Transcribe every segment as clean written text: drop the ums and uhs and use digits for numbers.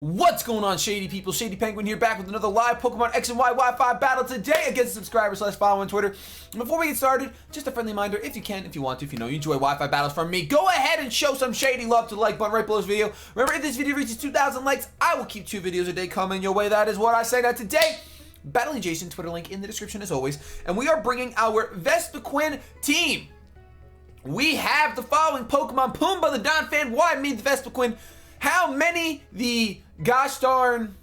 What's going on, Shady people? ShadyPenguinn here, back with another live Pokemon X and Y Wi-Fi battle today against subscribers / follow on Twitter. And before we get started, just a friendly reminder, if you can, if you want to, if you know you enjoy Wi-Fi battles from me, go ahead and show some Shady love to the like button right below this video. Remember, if this video reaches 2,000 likes, I will keep 2 videos a day coming your way. That is what I say. Now today, battling Jason, Twitter link in the description as always, and we are bringing our Vespiquen team. We have the following Pokemon: Pumbaa, the Donphan, Why Me, the Vespiquen. How many? The gosh darn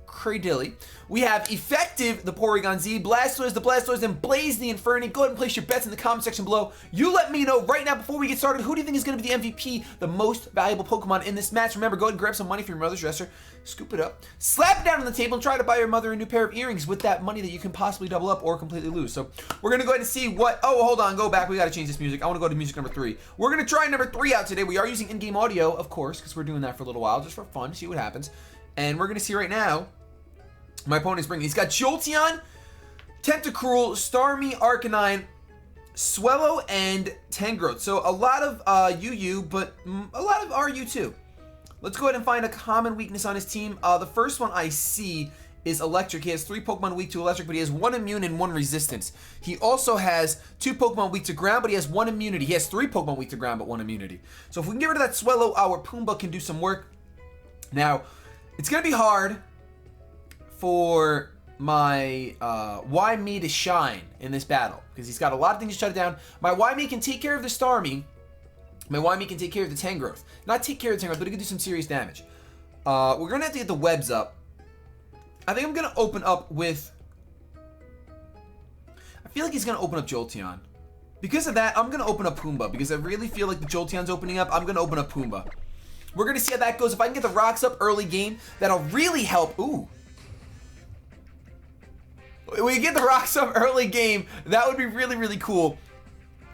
Cradilly. We have Effective, the Porygon-Z, Blastoise, the Blastoise, and Blaze, the Infernape. Go ahead and place your bets in the comment section below. You let me know right now before we get started, who do you think is going to be the MVP, the most valuable Pokemon in this match? Remember, go ahead and grab some money from your mother's dresser, scoop it up, slap it down on the table, and try to buy your mother a new pair of earrings with that money that you can possibly double up or completely lose. So we're going to go ahead and see what... Oh, hold on. Go back. We got to change this music. I want to go to music number 3. We're going to try number 3 out today. We are using in-game audio, of course, because we're doing that for a little while, just for fun, see what happens. And we're going to see right now my opponent's bringing. He's got Jolteon, Tentacruel, Starmie, Arcanine, Swellow, and Tangrowth. So a lot of UU, but a lot of RU too. Let's go ahead and find a common weakness on his team. The first one I see is Electric. He has 3 Pokemon weak to Electric, but he has 1 immune and 1 resistance. He also has 2 Pokemon weak to ground, but he has 1 immunity. He has 3 Pokemon weak to ground, but 1 immunity. So if we can get rid of that Swellow, our Pumbaa can do some work. Now, it's going to be hard for my Why Me to shine in this battle, because he's got a lot of things to shut it down. My Why Me can take care of the Starmie. My Why Me can take care of the Tangrowth. Not take care of the Tangrowth, but it can do some serious damage. We're going to have to get the webs up. I think I'm going to open up with... I feel like he's going to open up Jolteon. Because of that, I'm going to open up Pumbaa, because I really feel like the Jolteon's opening up. I'm going to open up Pumbaa. We're going to see how that goes. If I can get the rocks up early game, that'll really help. Ooh. We get the rocks up early game, that would be really, really cool.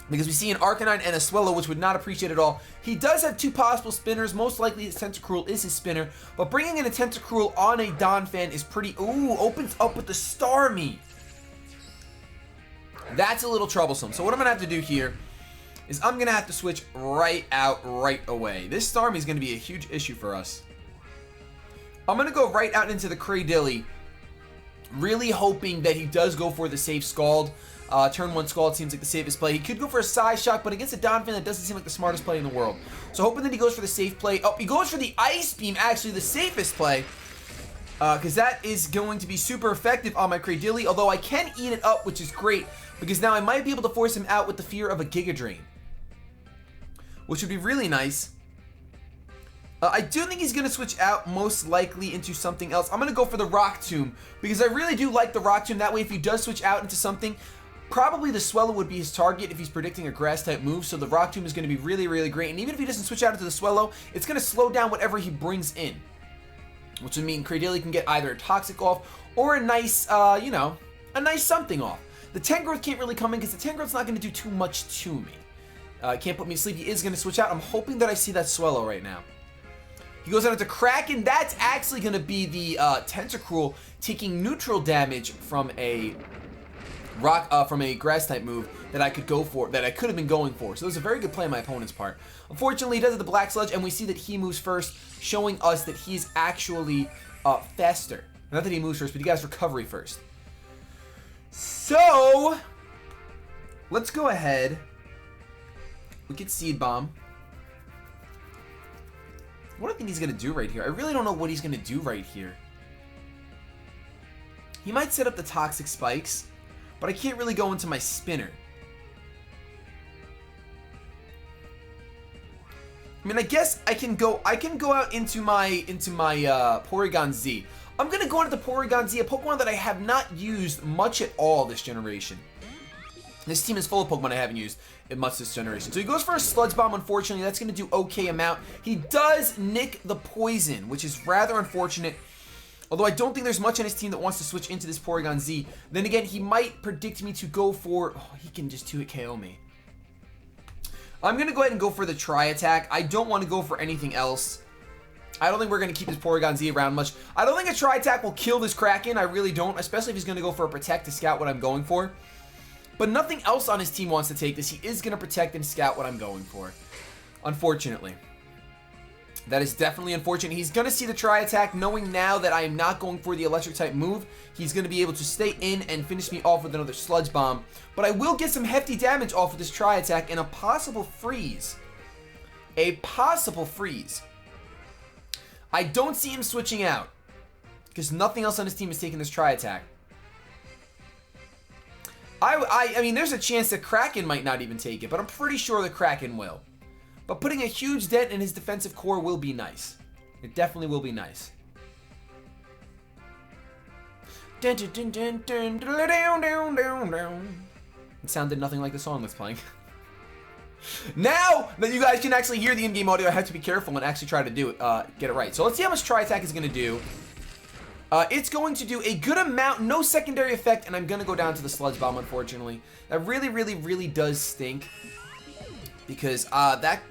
Because we see an Arcanine and a Swellow, which would not appreciate at all. He does have 2 possible spinners. Most likely his Tentacruel is his spinner. But bringing in a Tentacruel on a Donphan is pretty... Ooh, opens up with the Starmie. That's a little troublesome. So what I'm going to have to do here is I'm going to have to switch right out right away. This Starmie is going to be a huge issue for us. I'm going to go right out into the Cradilly, really hoping that he does go for the safe Scald. Turn 1 Scald seems like the safest play. He could go for a Size Shock, but against a Donphan, that doesn't seem like the smartest play in the world. So hoping that he goes for the safe play. Oh, he goes for the Ice Beam, actually the safest play, because that is going to be super effective on my Cradilly, although I can eat it up, which is great, because now I might be able to force him out with the fear of a Giga Drain, which would be really nice. I do think he's going to switch out most likely into something else. I'm going to go for the Rock Tomb, because I really do like the Rock Tomb. That way, if he does switch out into something, probably the Swellow would be his target if he's predicting a Grass-type move. So the Rock Tomb is going to be really, really great. And even if he doesn't switch out into the Swellow, it's going to slow down whatever he brings in, which would mean Cradilly can get either a Toxic off or a nice, you know, a nice something off. The Tangrowth can't really come in because the Tangrowth's not going to do too much to me. Can't put me to sleep. He is going to switch out. I'm hoping that I see that Swellow right now. He goes out into Kraken. That's actually going to be the Tentacruel taking neutral damage from a Grass-type move that I could go for, that I could have been going for. So it was a very good play on my opponent's part. Unfortunately, he does have the Black Sludge, and we see that he moves first, showing us that he's actually faster. Not that he moves first, but he got his recovery first. So let's go ahead. We get Seed Bomb. What do I think he's going to do right here? I really don't know what he's going to do right here. He might set up the Toxic Spikes, but I can't really go into my Spinner. I mean, I guess I can go out into my Porygon-Z. I'm going to go into the Porygon-Z, a Pokemon that I have not used much at all this generation. This team is full of Pokemon I haven't used in much this generation. So he goes for a Sludge Bomb, unfortunately. That's going to do okay amount. He does nick the Poison, which is rather unfortunate. Although I don't think there's much on his team that wants to switch into this Porygon-Z. Then again, he might predict me to go for... Oh, he can just 2-hit KO me. I'm going to go ahead and go for the Tri-Attack. I don't want to go for anything else. I don't think we're going to keep this Porygon-Z around much. I don't think a Tri-Attack will kill this Kraken. I really don't, especially if he's going to go for a Protect to scout what I'm going for. But nothing else on his team wants to take this. He is going to Protect and scout what I'm going for, unfortunately. That is definitely unfortunate. He's going to see the Tri-Attack, knowing now that I am not going for the Electric-type move. He's going to be able to stay in and finish me off with another Sludge Bomb. But I will get some hefty damage off of this Tri-Attack and a possible freeze. A possible freeze. I don't see him switching out, because nothing else on his team is taking this Tri-Attack. I mean, there's a chance that Kraken might not even take it, but I'm pretty sure the Kraken will. But putting a huge dent in his defensive core will be nice. It definitely will be nice. It sounded nothing like the song that's playing. Now that you guys can actually hear the in-game audio, I have to be careful and actually try to do it, get it right. So let's see how much Tri-Attack is going to do. It's going to do a good amount, no secondary effect, and I'm going to go down to the Sludge Bomb, unfortunately. That really does stink, because that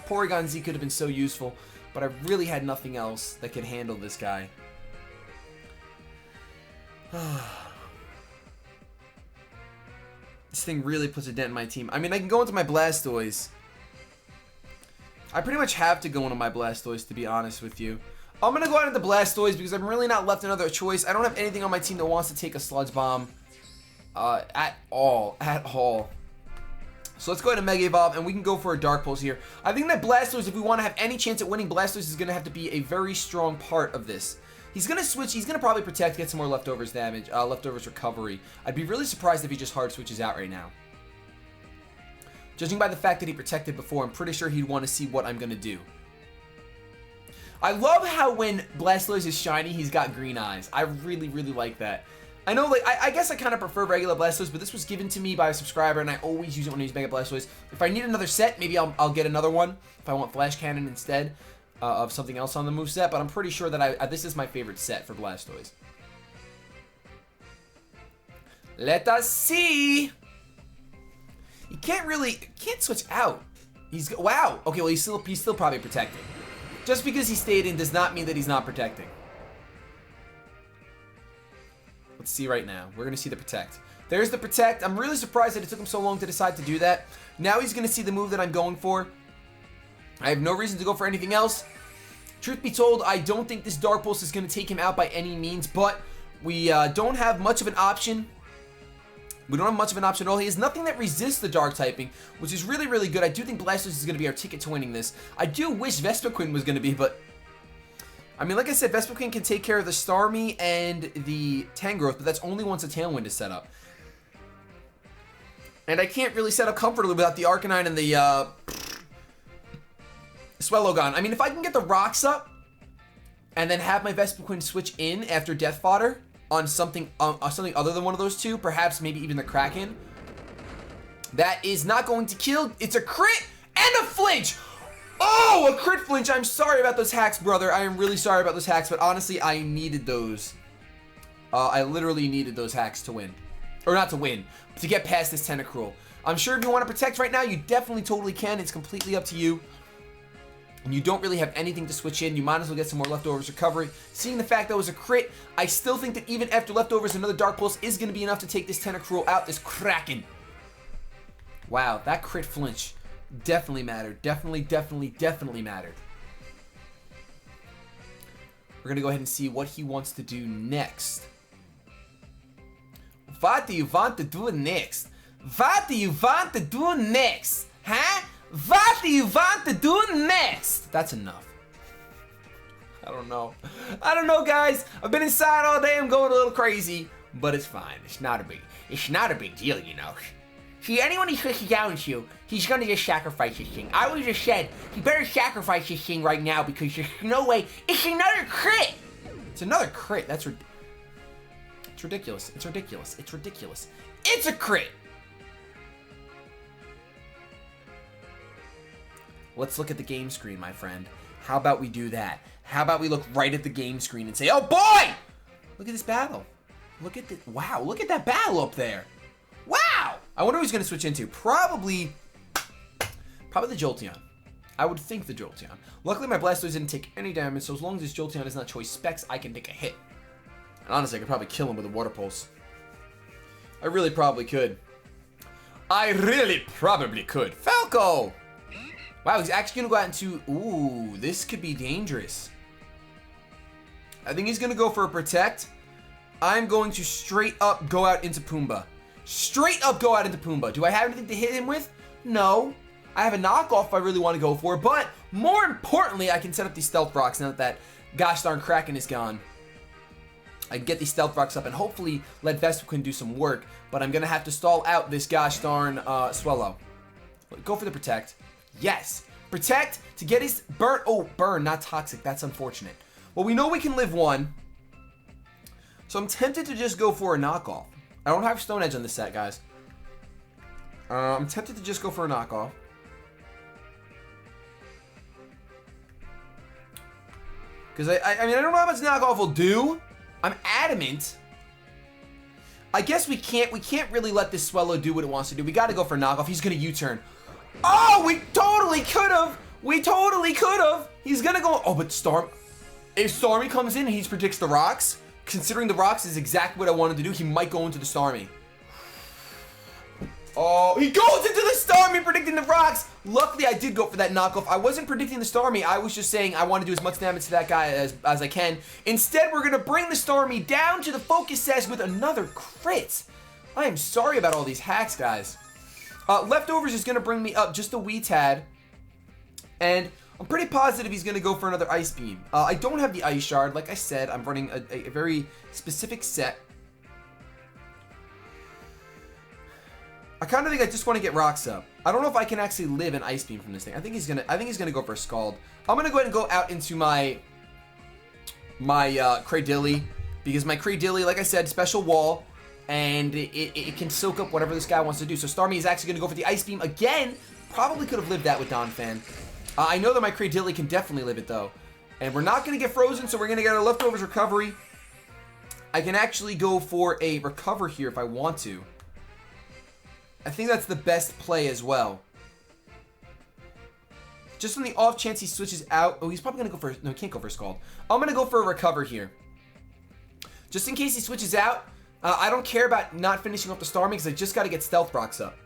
Porygon-Z could have been so useful, but I really had nothing else that could handle this guy. This thing really puts a dent in my team. I mean, I can go into my Blastoise. I pretty much have to go into my Blastoise, to be honest with you. I'm going to go out into Blastoise because I'm really not left another choice. I don't have anything on my team that wants to take a Sludge Bomb at all. So let's go ahead and Mega Evolve, and we can go for a Dark Pulse here. I think that Blastoise, if we want to have any chance at winning, Blastoise is going to have to be a very strong part of this. He's going to switch. He's going to probably Protect, get some more Leftovers damage, Leftovers recovery. I'd be really surprised if he just hard switches out right now. Judging by the fact that he Protected before, I'm pretty sure he'd want to see what I'm going to do. I love how when Blastoise is shiny, he's got green eyes. I really like that. I know, like, I guess I kind of prefer regular Blastoise, but this was given to me by a subscriber, and I always use it when I use Mega Blastoise. If I need another set, maybe I'll get another one if I want Flash Cannon instead of something else on the moveset, but I'm pretty sure that this is my favorite set for Blastoise. Let us see. You can't switch out. Wow. Okay, well, he's still probably protecting. Just because he stayed in does not mean that he's not protecting. Let's see right now. We're going to see the Protect. There's the Protect. I'm really surprised that it took him so long to decide to do that. Now he's going to see the move that I'm going for. I have no reason to go for anything else. Truth be told, I don't think this Dark Pulse is going to take him out by any means, but we don't have much of an option. We don't have much of an option at all. He has nothing that resists the Dark typing, which is really good. I do think Blastoise is going to be our ticket to winning this. I do wish Vespiquen was going to be, but I mean, like I said, Vespiquen can take care of the Starmie and the Tangrowth, but that's only once a Tailwind is set up. And I can't really set up comfortably without the Arcanine and the Swellogon. I mean, if I can get the Rocks up and then have my Vespiquen switch in after Death Fodder on something other than one of those two, perhaps maybe even the Kraken, that is not going to kill. It's a crit and a flinch. Oh, a crit flinch. I'm sorry about those hacks, brother. I am really sorry about those hacks, but honestly, I needed those. I literally needed those hacks to win. Or not to win, to get past this Tentacruel. I'm sure if you want to Protect right now, you definitely totally can. It's completely up to you. And you don't really have anything to switch in. You might as well get some more Leftovers recovery. Seeing the fact that it was a crit, I still think that even after Leftovers, another Dark Pulse is going to be enough to take this Tentacruel out, this Kraken. Wow, that crit flinch definitely mattered. Definitely mattered. We're going to go ahead and see what he wants to do next. What do you want to do next? What do you want to do next? Huh? What do you want to do next? That's enough. I don't know. I don't know, guys. I've been inside all day. I'm going a little crazy, but it's fine. It's not a big deal, you know. See, anyone he switches down to, he's gonna just sacrifice this thing. I always just said, he better sacrifice this thing right now because there's no way. It's another crit. It's another crit. It's ridiculous. It's ridiculous. It's ridiculous. It's a crit. Let's look at the game screen, my friend. How about we do that? How about we look right at the game screen and say, oh boy! Look at this battle. Look at the, wow, look at that battle up there. Wow! I wonder who he's going to switch into. Probably the Jolteon. I would think the Jolteon. Luckily, my Blastoise didn't take any damage, so as long as this Jolteon is not choice specs, I can take a hit. And honestly, I could probably kill him with a Water Pulse. I really probably could. I really probably could. Falco! Wow, he's actually going to go out into... Ooh, this could be dangerous. I think he's going to go for a Protect. I'm going to straight up go out into Pumbaa. Straight up go out into Pumbaa. Do I have anything to hit him with? No. I have a knockoff if I really want to go for it. But more importantly, I can set up these Stealth Rocks now that that gosh darn Kraken is gone. I can get these Stealth Rocks up and hopefully let Vespiquen do some work. But I'm going to have to stall out this gosh darn Swellow. Go for the Protect. Yes. Protect to get his burn. Oh, burn, not toxic. That's unfortunate. Well, we know we can live one. So I'm tempted to just go for a knockoff. I don't have Stone Edge on this set, guys. I'm tempted to just go for a knockoff. Because I mean, I don't know how much knockoff will do. I'm adamant. I guess we can't really let this Swellow do what it wants to do. We got to go for a knockoff. He's going to U-turn. Oh, we totally could have. We totally could have. He's going to go. Oh, but if Starmie comes in and he predicts the rocks, considering the rocks is exactly what I wanted to do, he might go into the Starmie. Oh, he goes into the Starmie predicting the rocks. Luckily, I did go for that knockoff. I wasn't predicting the Starmie. I was just saying I want to do as much damage to that guy as I can. Instead, we're going to bring the Starmie down to the Focus Sash with another crit. I am sorry about all these hacks, guys. Leftovers is going to bring me up just a wee tad. And I'm pretty positive he's going to go for another Ice Beam. I don't have the Ice Shard. Like I said, I'm running a very specific set. I kind of think I just want to get rocks up. I don't know if I can actually live an Ice Beam from this thing. I think he's gonna go for a Scald. I'm gonna go ahead and go out into my Cradilly, because my Cradilly, like I said, special wall, and it can soak up whatever this guy wants to do. So Starmie is actually gonna go for the Ice Beam again. Probably could have lived that with Donphan. I know that my Cradilly can definitely live it though, and we're not gonna get frozen, so we're gonna get our Leftovers recovery. I can actually go for a recover here if I want to. I think that's the best play as well. Just on the off chance he switches out. Oh, he's probably going to go for... No, he can't go for a Scald. I'm going to go for a recover here. Just in case he switches out. I don't care about not finishing off the Starmie because I just got to get Stealth Rocks up.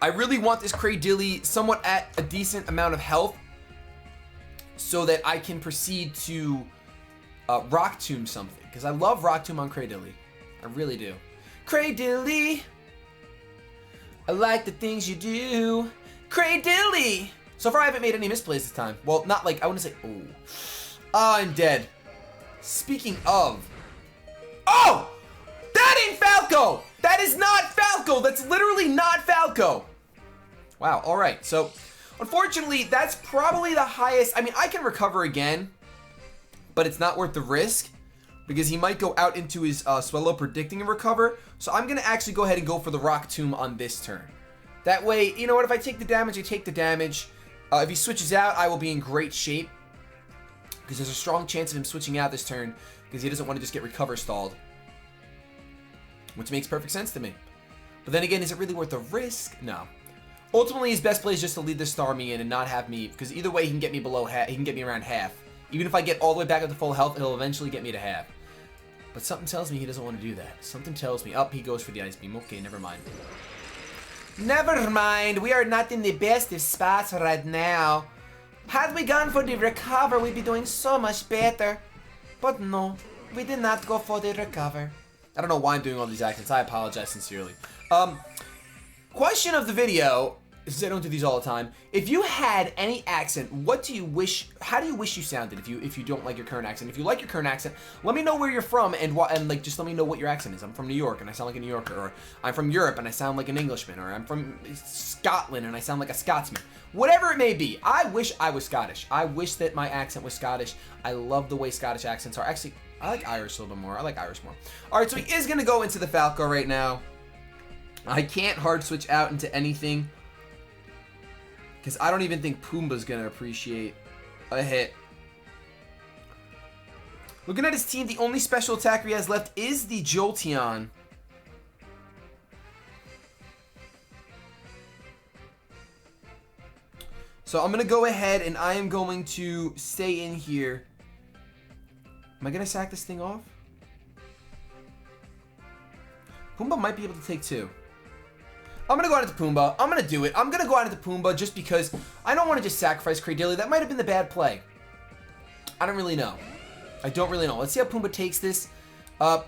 I really want this Cradilly somewhat at a decent amount of health so that I can proceed to Rock Tomb something. Because I love Rock Tomb on Cradilly. I really do. Cradilly, I like the things you do. Cradilly. So far, I haven't made any misplays this time. Well, not like, I wouldn't say, oh. Oh, I'm dead. Speaking of. Oh! That ain't Falco! That is not Falco! That's literally not Falco! Wow, alright. So, unfortunately, that's probably the highest. I mean, I can recover again, but it's not worth the risk. Because he might go out into his Swellow predicting a recover. So I'm going to actually go ahead and go for the Rock Tomb on this turn. That way, you know what? If I take the damage, I take the damage. If he switches out, I will be in great shape. Because there's a strong chance of him switching out this turn. Because he doesn't want to just get recover stalled. Which makes perfect sense to me. But then again, is it really worth the risk? No. Ultimately, his best play is just to lead this Starmie in and not have me. Because either way, he can get me below half. He can get me around half. Even if I get all the way back up to full health, he'll eventually get me to half. But something tells me he doesn't want to do that. Something tells me... He goes for the Ice Beam. Okay, never mind. Never mind. We are not in the best of spots right now. Had we gone for the recover, we'd be doing so much better. But no, we did not go for the recover. I don't know why I'm doing all these accents. I apologize sincerely. Question of the video... Since I don't do these all the time, if you had any accent, how do you wish you sounded if you don't like your current accent? If you like your current accent, let me know where you're from and like just let me know what your accent is. I'm from New York and I sound like a New Yorker, or I'm from Europe and I sound like an Englishman, or I'm from Scotland and I sound like a Scotsman. Whatever it may be, I wish I was Scottish. I wish that my accent was Scottish. I love the way Scottish accents are. Actually, I like Irish a little bit more. I like Irish more. All right, so he is gonna go into the Falco right now. I can't hard switch out into anything. Because I don't even think Pumbaa's going to appreciate a hit. Looking at his team, the only special attacker he has left is the Jolteon. So I'm going to go ahead and I am going to stay in here. Am I going to sack this thing off? Pumbaa might be able to take two. I'm gonna go out into Pumbaa. I'm gonna do it. I'm gonna go out into Pumbaa just because I don't want to just sacrifice Cradilly. That might have been the bad play. I don't really know. I don't really know. Let's see how Pumbaa takes this.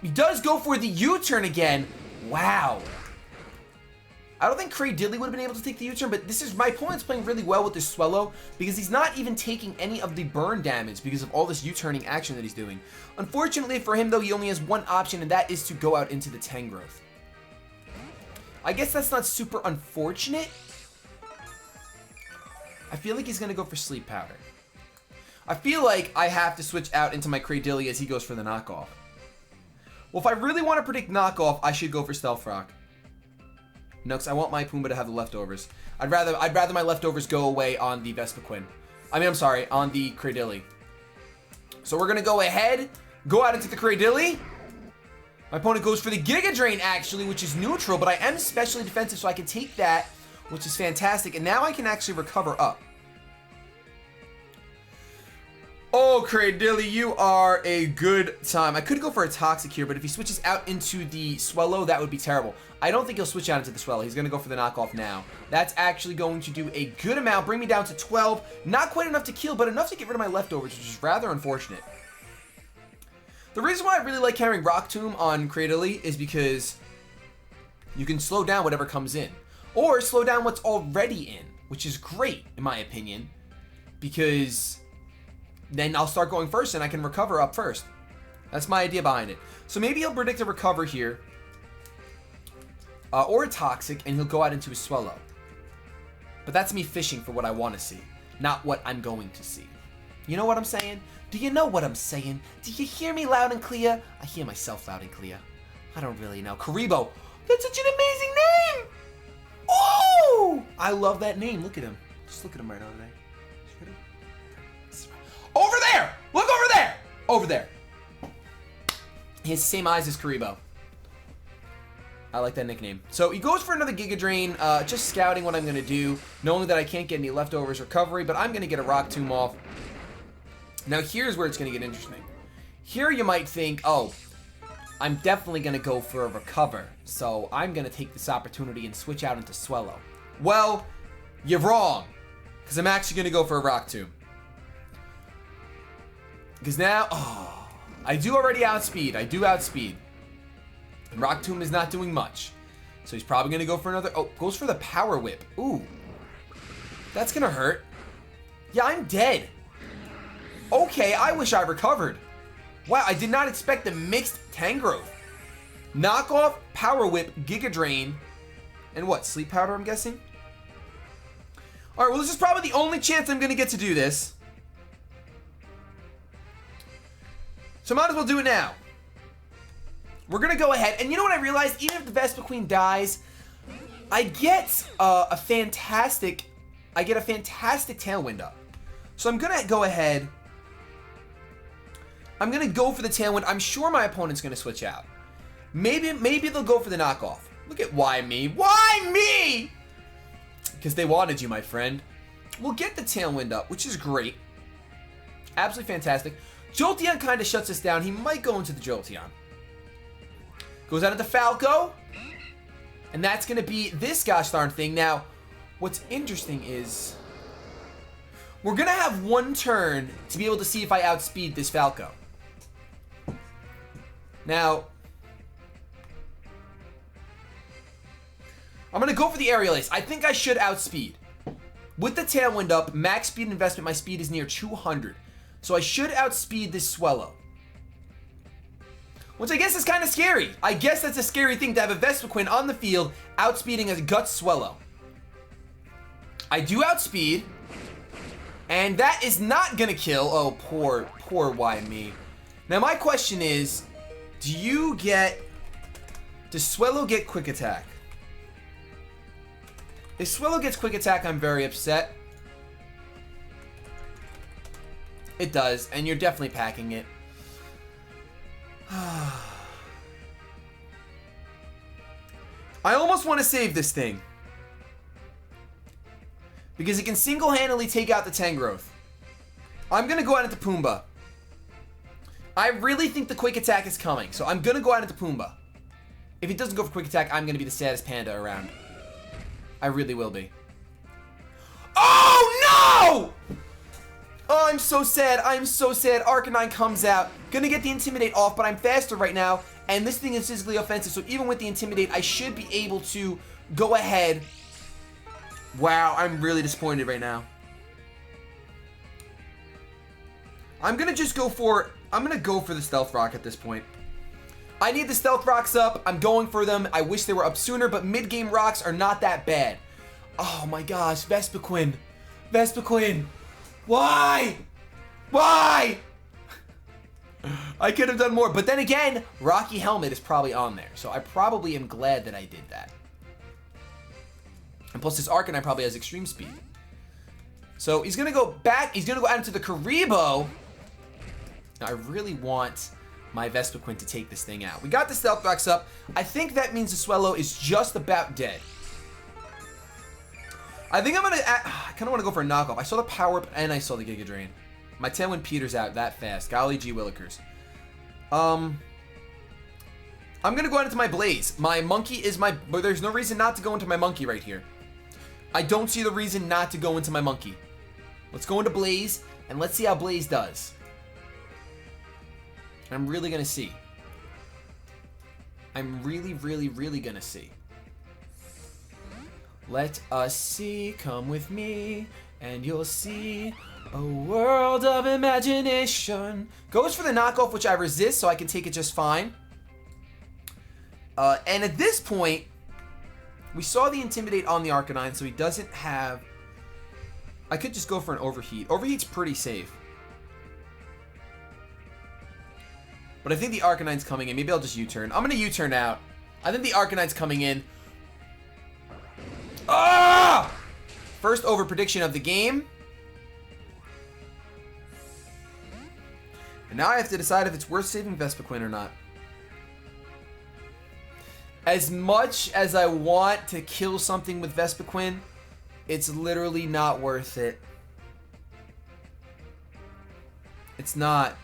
He does go for the U-turn again. Wow. I don't think Cradilly would have been able to take the U-turn, but this is my opponent's playing really well with this Swellow because he's not even taking any of the burn damage because of all this U-turning action that he's doing. Unfortunately for him, though, he only has one option, and that is to go out into the Tangrowth. I guess that's not super unfortunate. I feel like he's going to go for Sleep Powder. I feel like I have to switch out into my Cradilly as he goes for the knockoff. Well, if I really want to predict knockoff, I should go for Stealth Rock. No, because I want my Pumbaa to have the leftovers. I'd rather my leftovers go away on the Vespiquen. I'm sorry, on the Cradilly. So we're going to go ahead, go out into the Cradilly. My opponent goes for the Giga Drain, actually, which is neutral, but I am specially defensive, so I can take that, which is fantastic. And now I can actually recover up. Oh, Cradilly, you are a good time. I could go for a Toxic here, but if he switches out into the Swellow, that would be terrible. I don't think he'll switch out into the Swellow. He's going to go for the knockoff now. That's actually going to do a good amount, bring me down to 12. Not quite enough to kill, but enough to get rid of my leftovers, which is rather unfortunate. The reason why I really like carrying Rock Tomb on Cradilly is because you can slow down whatever comes in. Or slow down what's already in, which is great, in my opinion, because then I'll start going first and I can recover up first. That's my idea behind it. So maybe he'll predict a recover here. Or a Toxic, and he'll go out into a Swellow. But that's me fishing for what I want to see, not what I'm going to see. You know what I'm saying? Do you know what I'm saying? Do you hear me loud and clear? I hear myself loud and clear. I don't really know. Karibo. That's such an amazing name! Oh! I love that name. Look at him. Just look at him right over there. Over there! Look over there! Over there. He has the same eyes as Karibo. I like that nickname. So he goes for another Giga Drain, just scouting what I'm going to do, knowing that I can't get any leftovers recovery, but I'm going to get a Rock Tomb off. Now here's where it's going to get interesting. Here you might think, oh, I'm definitely going to go for a recover, so I'm going to take this opportunity and switch out into Swellow. Well, you're wrong, because I'm actually going to go for a Rock Tomb. Because now, oh, I do already outspeed. I do outspeed. And Rock Tomb is not doing much. So he's probably going to go for another, oh, goes for the Power Whip. Ooh, that's going to hurt. Yeah, I'm dead. Okay, I wish I recovered. Wow, I did not expect the mixed Tangrowth. Knockoff, Power Whip, Giga Drain, and what, Sleep Powder, I'm guessing? Alright, well, this is probably the only chance I'm going to get to do this. So might as well do it now. We're going to go ahead, and you know what I realized? Even if the Vespiquen dies, I get a fantastic Tailwind up. So I'm going to go ahead. I'm going to go for the Tailwind. I'm sure my opponent's going to switch out. Maybe they'll go for the knockoff. Look at why me? Why me? Because they wanted you, my friend. We'll get the Tailwind up, which is great. Absolutely fantastic. Jolteon kind of shuts us down. He might go into the Jolteon. Goes out into Falco. And that's going to be this gosh darn thing. Now, what's interesting is we're going to have one turn to be able to see if I outspeed this Falco. Now, I'm going to go for the Aerial Ace. I think I should outspeed. With the Tailwind up, max speed investment, my speed is near 200. So I should outspeed this Swellow. Which I guess is kind of scary. I guess that's a scary thing to have a Vespiquen on the field outspeeding a Guts Swellow. I do outspeed. And that is not going to kill. Oh, poor why me. Now my question is, does Swellow get Quick Attack? If Swellow gets Quick Attack, I'm very upset. It does, and you're definitely packing it. I almost want to save this thing. Because it can single-handedly take out the Tangrowth. I'm going to go out into Pumbaa. I really think the Quick Attack is coming, so I'm going to go out into Pumbaa. If it doesn't go for Quick Attack, I'm going to be the saddest panda around. I really will be. Oh, no! Oh, I'm so sad. I'm so sad. Arcanine comes out. Gonna get the Intimidate off, but I'm faster right now. And this thing is physically offensive, so even with the Intimidate, I should be able to go ahead. Wow, I'm really disappointed right now. I'm gonna go for the Stealth Rock at this point. I need the Stealth Rocks up. I'm going for them. I wish they were up sooner, but mid-game rocks are not that bad. Oh my gosh, Vespiquen. Vespiquen. Why? Why? I could have done more, but then again, Rocky Helmet is probably on there, so I probably am glad that I did that. And plus this Arcanine probably has extreme speed. So he's gonna go back, he's gonna go out into the Karibo. Now I really want my Vespiquen to take this thing out. We got the Stealth Rocks up. I think that means the Swellow is just about dead. I think I'm gonna, I kinda wanna go for a knockoff. I saw the Power Up and I saw the Giga Drain. My Tailwind peters out that fast. Golly gee willikers. I'm gonna go out into my Blaze. My Monkey is my, but there's no reason not to go into my Monkey right here. I don't see the reason not to go into my Monkey. Let's go into Blaze, and let's see how Blaze does. I'm really gonna see. I'm really gonna see. Let us see, come with me, and you'll see a world of imagination. Goes for the knockoff, which I resist, so I can take it just fine. And at this point, we saw the Intimidate on the Arcanine, so he doesn't have... I could just go for an Overheat. Overheat's pretty safe. But I think the Arcanine's coming in. Maybe I'll just U-turn. I'm going to U-turn out. I think the Arcanine's coming in. Ah! First over prediction of the game. And now I have to decide if it's worth saving Vespiquen or not. As much as I want to kill something with Vespiquen, it's literally not worth it. It's not.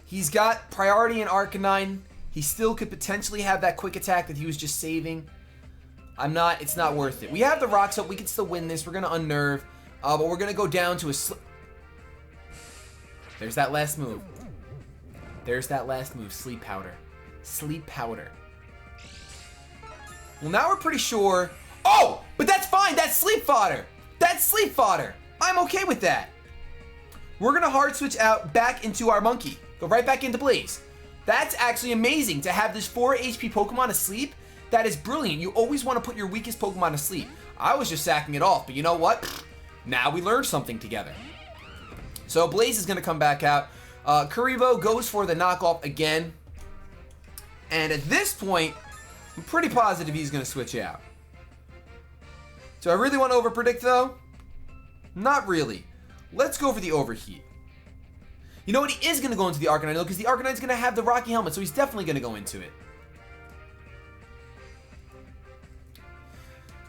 He's got priority in Arcanine. He still could potentially have that quick attack that he was just saving. It's not worth it. We have the rocks up. We can still win this. We're going to unnerve. But we're going to go down to a... There's that last move. There's that last move. Sleep Powder. Sleep Powder. Well, now we're pretty sure... Oh! But that's fine! That's Sleep Fodder! That's Sleep Fodder! I'm okay with that. We're going to hard switch out back into our Monkey. Go right back into Blaze. That's actually amazing to have this 4 HP Pokemon asleep. That is brilliant. You always want to put your weakest Pokemon asleep. I was just sacking it off, but you know what? Now we learned something together. So Blaze is going to come back out. Karibo goes for the knockoff again. And at this point, I'm pretty positive he's going to switch out. Do I really want to overpredict though? Not really. Let's go for the Overheat. You know what? He is going to go into the Arcanine though, because the Arcanine's going to have the Rocky Helmet, so he's definitely going to go into it.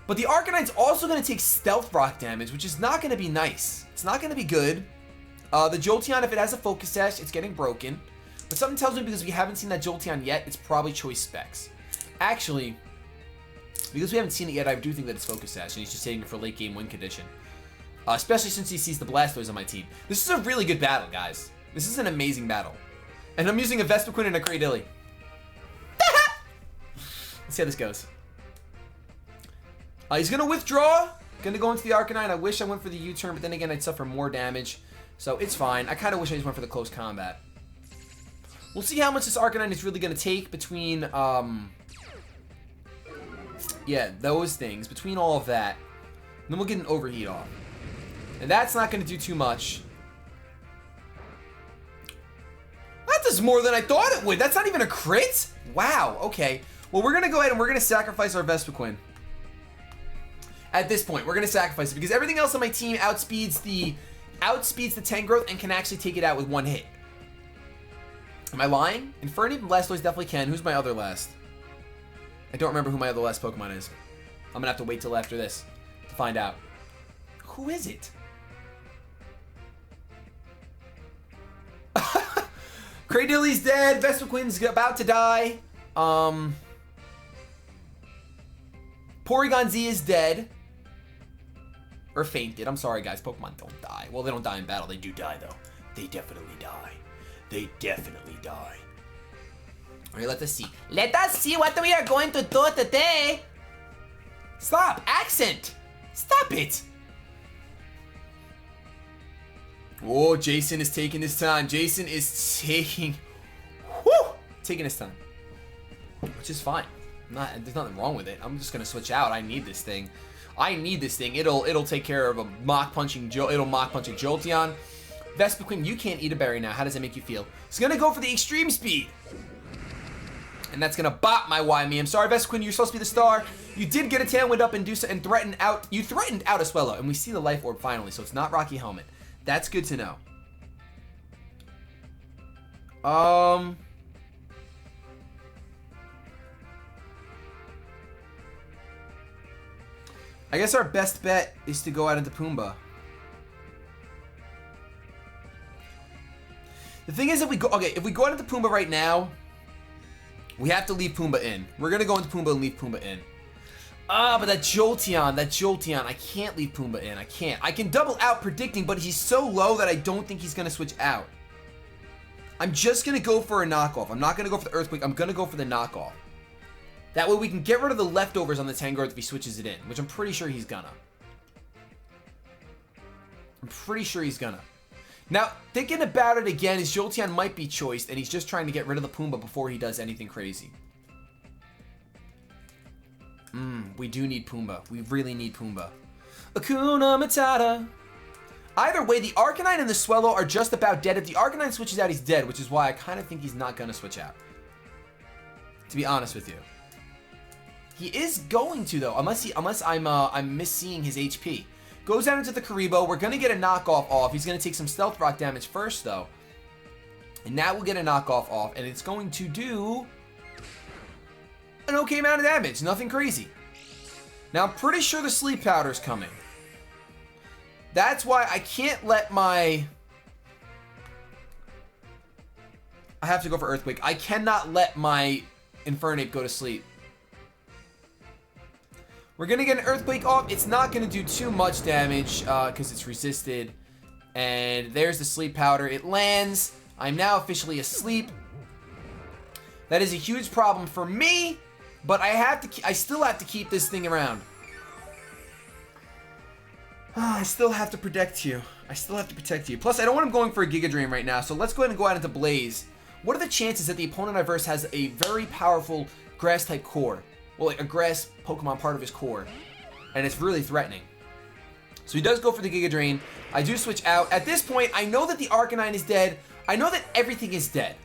But the Arcanine's also going to take Stealth Rock damage, which is not going to be nice. It's not going to be good. The Jolteon, if it has a Focus Sash, it's getting broken. But something tells me, because we haven't seen that Jolteon yet, it's probably Choice Specs. Actually, because we haven't seen it yet, I do think that it's Focus Sash, and he's just saving it for late game win condition. Especially since he sees the Blastoise on my team. This is a really good battle, guys. This is an amazing battle. And I'm using a Vespiquen and a Cradilly. Let's see how this goes. He's going to withdraw. Going to go into the Arcanine. I wish I went for the U-turn, but then again, I'd suffer more damage. So it's fine. I kind of wish I just went for the close combat. We'll see how much this Arcanine is really going to take between, yeah, those things. Between all of that. And then we'll get an Overheat off. And that's not going to do too much. That does more than I thought it would. That's not even a crit? Wow, okay. Well, we're going to go ahead and we're going to sacrifice our Vespiquen. At this point, we're going to sacrifice it because everything else on my team outspeeds the Tangrowth and can actually take it out with one hit. Am I lying? Infernape and Blastoise definitely can. Who's my other last? I don't remember who my other last Pokemon is. I'm going to have to wait till after this to find out. Who is it? Cradilly's dead. Vespiquen's about to die. Porygon-Z is dead. Or fainted. I'm sorry, guys. Pokemon don't die. Well, they don't die in battle. They do die, though. They definitely die. They definitely die. All right, let us see. Let us see what we are going to do today. Stop. Accent. Stop it. Whoa, Jason is taking his time. Jason is taking his time. Which is fine. There's nothing wrong with it. I'm just going to switch out. I need this thing. I need this thing. It'll take care of a mock punching Jolteon. Vespiquen, you can't eat a berry now. How does it make you feel? It's gonna go for the extreme speed. And that's gonna bop my Why-Me. I'm sorry, Vespiquen, you're supposed to be the star. You did get a Tailwind up and threatened out. You threatened out a Swellow, and we see the Life Orb finally, so it's not Rocky Helmet. That's good to know. I guess our best bet is to go out into Pumbaa. The thing is, if we go out into Pumbaa right now, we have to leave Pumbaa in. We're gonna go into Pumbaa and leave Pumbaa in. But that Jolteon, I can't leave Pumbaa in. I can't. I can double out predicting, but he's so low that I don't think he's gonna switch out. I'm just gonna go for a knockoff. I'm not gonna go for the Earthquake. I'm gonna go for the knockoff. That way we can get rid of the leftovers on the Tangrowth if he switches it in, which I'm pretty sure he's gonna. Now, thinking about it again, his Jolteon might be choiced, and he's just trying to get rid of the Pumbaa before he does anything crazy. We do need Pumbaa. We really need Pumbaa. Akuna Matata. Either way, the Arcanine and the Swellow are just about dead. If the Arcanine switches out, he's dead, which is why I kind of think he's not going to switch out. To be honest with you. He is going to, though, unless I'm misseeing his HP. Goes down into the Karibo. We're going to get a knockoff off. He's going to take some Stealth Rock damage first, though. And now we'll get a knockoff off, and it's going to do an okay amount of damage. Nothing crazy. Now, I'm pretty sure the Sleep Powder's coming. That's why I can't let my... I have to go for Earthquake. I cannot let my Infernape go to sleep. We're going to get an Earthquake off. It's not going to do too much damage because it's resisted. And there's the Sleep Powder. It lands. I'm now officially asleep. That is a huge problem for me, but I still have to keep this thing around. I still have to protect you. Plus, I don't want him going for a Giga Drain right now, so let's go ahead and go out into Blaze. What are the chances that the opponent I verse has a very powerful Grass-type core? Well, like a Grass Pokemon part of his core. And it's really threatening. So he does go for the Giga Drain. I do switch out. At this point, I know that the Arcanine is dead. I know that everything is dead.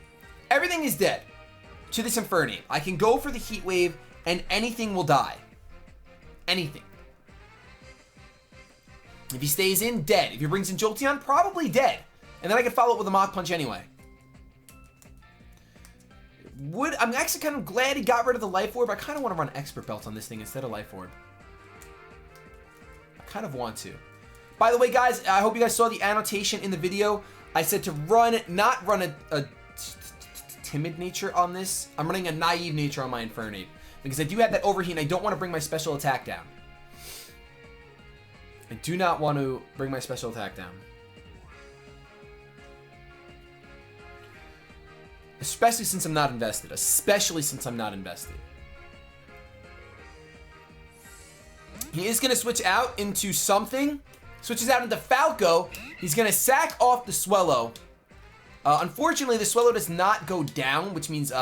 Everything is dead to this Infernape. I can go for the Heat Wave, and anything will die. Anything. If he stays in, dead. If he brings in Jolteon, probably dead. And then I can follow it with a Mach Punch anyway. I'm actually kind of glad he got rid of the Life Orb. I kind of want to run Expert Belt on this thing instead of Life Orb. I kind of want to. By the way, guys, I hope you guys saw the annotation in the video. I said to not run a timid nature on this. I'm running a naive nature on my Infernape. Because I do have that overheat and I don't want to bring my special attack down. I do not want to bring my special attack down. Especially since I'm not invested. He is going to switch out into something. Switches out into Falco. He's going to sack off the Swellow. Unfortunately, the Swellow does not go down, which means the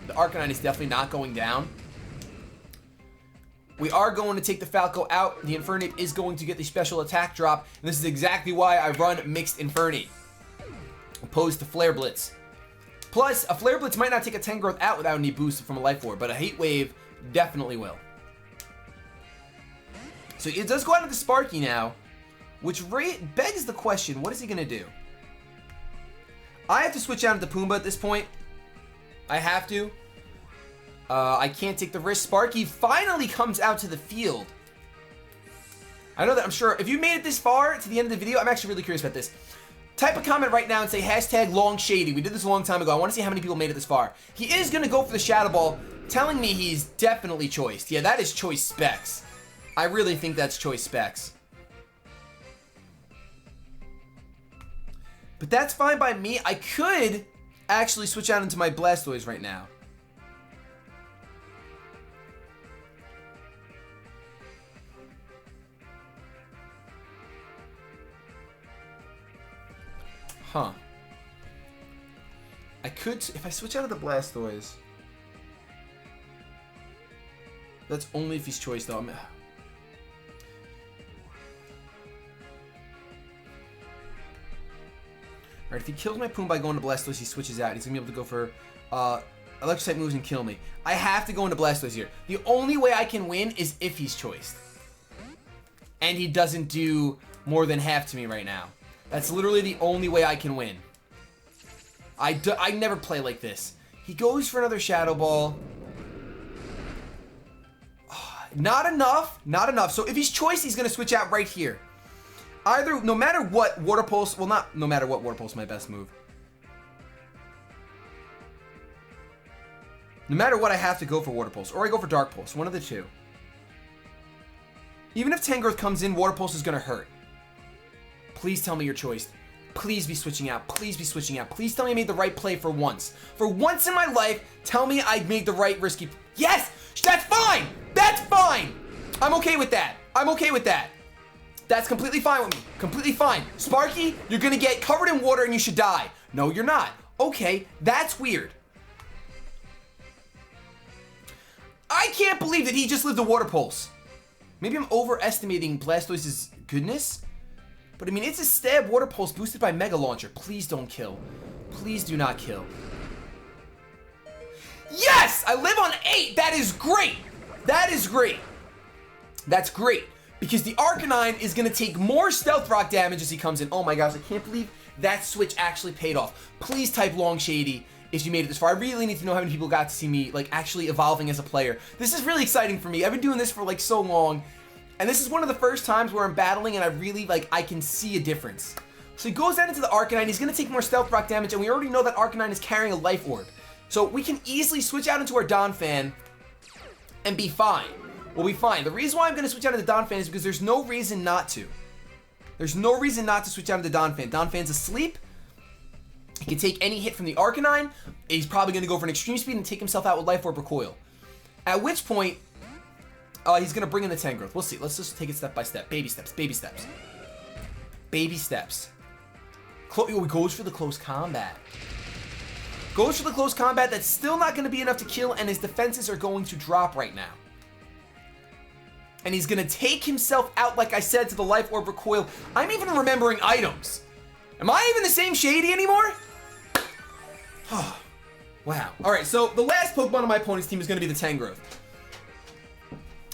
Arcanine is definitely not going down. We are going to take the Falco out. The Infernape is going to get the special attack drop. And this is exactly why I run Mixed Infernape. Opposed to Flare Blitz. Plus, a Flare Blitz might not take a Tangrowth out without any boost from a Life Orb, but a Heat Wave definitely will. So it does go out into Sparky now, which begs the question, what is he going to do? I have to switch out into Pumbaa at this point. I have to. I can't take the risk. Sparky finally comes out to the field. I know that, I'm sure, if you made it this far to the end of the video, I'm actually really curious about this. Type a comment right now and say #LongShady. We did this a long time ago. I want to see how many people made it this far. He is going to go for the Shadow Ball, telling me he's definitely choiced. Yeah, that is choice specs. I really think that's choice specs. But that's fine by me. I could actually switch out into my Blastoise right now. Huh. I could, if I switch out of the Blastoise. That's only if he's choice though. Alright, if he kills my Poon by going to Blastoise, he switches out. He's gonna be able to go for electric type moves and kill me. I have to go into Blastoise here. The only way I can win is if he's choiced. And he doesn't do more than half to me right now. That's literally the only way I can win. I never play like this. He goes for another Shadow Ball. Not enough. Not enough. So if he's choiced, he's going to switch out right here. Either, no matter what, Water Pulse. Well, not no matter what, Water Pulse is my best move. No matter what, I have to go for Water Pulse. Or I go for Dark Pulse. One of the two. Even if Tangrowth comes in, Water Pulse is going to hurt. Please tell me you're choiced. Please be switching out. Please be switching out. Please tell me I made the right play for once. For once in my life, tell me I made the right risky... Yes! That's fine! That's fine! I'm okay with that. I'm okay with that. That's completely fine with me. Completely fine. Sparky, you're gonna get covered in water and you should die. No, you're not. Okay, that's weird. I can't believe that he just lived a Water Pulse. Maybe I'm overestimating Blastoise's goodness. But I mean, it's a stab Water Pulse boosted by Mega Launcher. Please don't kill. Please do not kill. Yes! I live on 8! That is great! That is great. That's great. Because the Arcanine is going to take more Stealth Rock damage as he comes in. Oh my gosh, I can't believe that switch actually paid off. Please type long Shady if you made it this far. I really need to know how many people got to see me like actually evolving as a player. This is really exciting for me. I've been doing this for like so long. And this is one of the first times where I'm battling and I really, like, I can see a difference. So he goes down into the Arcanine. He's going to take more Stealth Rock damage, and we already know that Arcanine is carrying a Life Orb. So we can easily switch out into our Donphan and be fine. We'll be fine. The reason why I'm going to switch out into Donphan is because there's no reason not to. There's no reason not to switch out into Donphan. Donphan's asleep. He can take any hit from the Arcanine. He's probably going to go for an Extreme Speed and take himself out with Life Orb Recoil. At which point... he's going to bring in the Tangrowth. We'll see. Let's just take it step by step. Baby steps. Baby steps. Baby steps. He goes for the close combat. Goes for the close combat. That's still not going to be enough to kill, and his defenses are going to drop right now. And he's going to take himself out, like I said, to the Life Orb Recoil. I'm even remembering items. Am I even the same Shady anymore? Wow. All right, so the last Pokemon on my opponent's team is going to be the Tangrowth.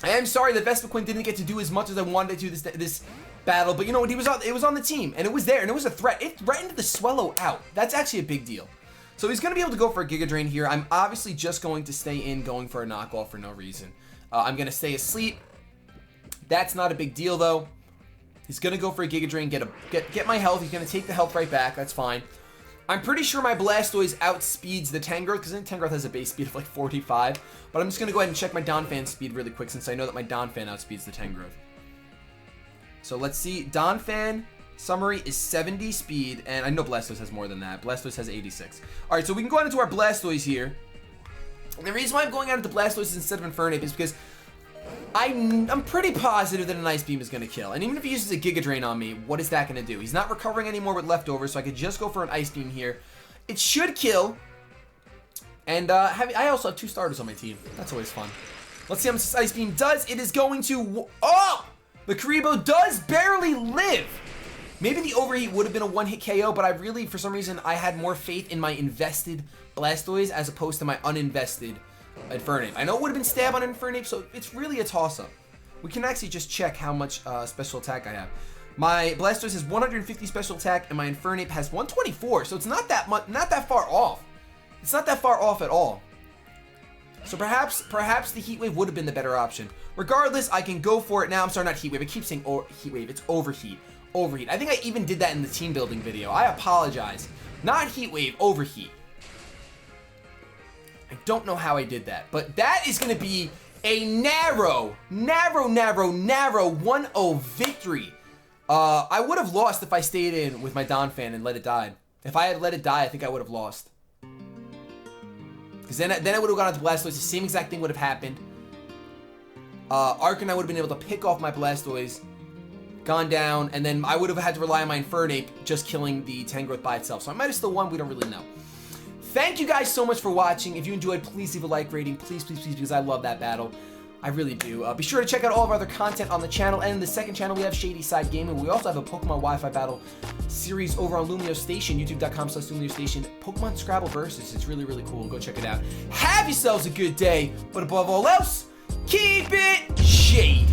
I am sorry that Vespiquen didn't get to do as much as I wanted to this battle, but you know what? It was on the team, and it was there, and it was a threat. It threatened the Swellow out. That's actually a big deal. So he's going to be able to go for a Giga Drain here. I'm obviously just going to stay in, going for a knockoff for no reason. I'm going to stay asleep. That's not a big deal, though. He's going to go for a Giga Drain, get my health. He's going to take the health right back. That's fine. I'm pretty sure my Blastoise outspeeds the Tangrowth, because I think Tangrowth has a base speed of like 45. But I'm just going to go ahead and check my Donphan speed really quick, since I know that my Donphan outspeeds the Tangrowth. So let's see. Donphan summary is 70 speed, and I know Blastoise has more than that. Blastoise has 86. Alright, so we can go out into our Blastoise here. And the reason why I'm going out into Blastoise instead of Infernape is because I'm pretty positive that an Ice Beam is going to kill. And even if he uses a Giga Drain on me, what is that going to do? He's not recovering anymore with leftovers, so I could just go for an Ice Beam here. It should kill. And I also have 2 starters on my team. That's always fun. Let's see how much this Ice Beam does. It is going to... Oh! The Karibo does barely live. Maybe the Overheat would have been a one-hit KO, but I really, for some reason, I had more faith in my invested Blastoise as opposed to my uninvested Infernape. I know it would have been stab on Infernape, so it's really a toss-up. We can actually just check how much special attack I have. My Blastoise has 150 special attack, and my Infernape has 124, so it's not that much, not that far off. It's not that far off at all. So perhaps the Heat Wave would have been the better option. Regardless, I can go for it now. I'm sorry, not Heat Wave. I keep saying Heat Wave. It's Overheat. Overheat. I think I even did that in the team building video. I apologize. Not Heat Wave, Overheat. I don't know how I did that, but that is going to be a narrow 1-0 victory. I would have lost if I stayed in with my Don fan and let it die. If I had let it die, I think I would have lost. Because then I would have gone into Blastoise. The same exact thing would have happened. Arcanine would have been able to pick off my Blastoise, gone down, and then I would have had to rely on my Infernape just killing the Tangrowth by itself. So I might have still won. We don't really know. Thank you guys so much for watching. If you enjoyed, please leave a like rating. Please, please, please, because I love that battle. I really do. Be sure to check out all of our other content on the channel. And in the second channel, we have Shady Side Gaming. We also have a Pokemon Wi-Fi battle series over on Lumio Station, youtube.com/Lumio Station. Pokemon Scrabble Versus. It's really, really cool. Go check it out. Have yourselves a good day. But above all else, keep it shady.